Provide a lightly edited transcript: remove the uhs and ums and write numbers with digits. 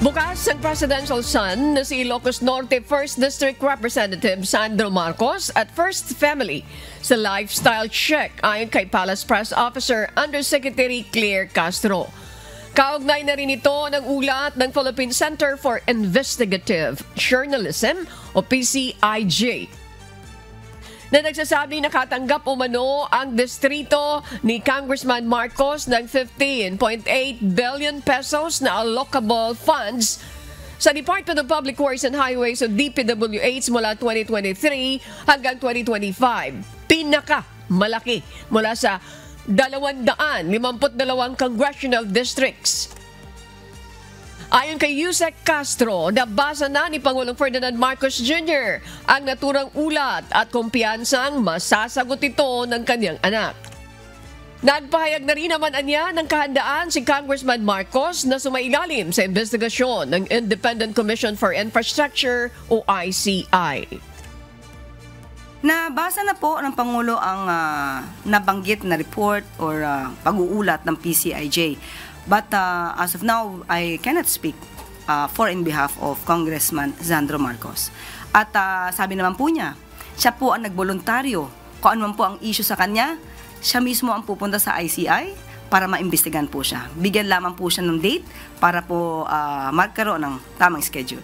Bukas ang presidential son na si Ilocos Norte 1st District Representative Sandro Marcos at First Family sa lifestyle check ayon kay Palace Press Officer Undersecretary Claire Castro. Kaugnay na rin ito ng ulat ng Philippine Center for Investigative Journalism o PCIJ na nagsasabing nakatanggap umano ang distrito ni Congressman Marcos ng 15.8 billion pesos na allocable funds sa Department of Public Works and Highways o DPWH mula 2023 hanggang 2025. Pinakamalaki mula sa 252 congressional districts. Ayon kay Yusek Castro, nabasa na ni Pangulong Ferdinand Marcos Jr. ang naturang ulat at kumpiyansang masasagot ito ng kanyang anak. Nagpahayag na rin naman anya ng kahandaan si Congressman Marcos na sumailalim sa investigasyon ng Independent Commission for Infrastructure o ICI. Nabasa na po ng Pangulo ang nabanggit na report or pag-uulat ng PCIJ. But as of now, I cannot speak for in behalf of Congressman Sandro Marcos. At sabi naman po niya, siya po ang nagboluntaryo. Kung ano man po ang issue sa kanya, siya mismo ang pupunta sa ICI para maimbestigahan po siya. Bigyan lamang po siya ng date para po magkaroon ng tamang schedule.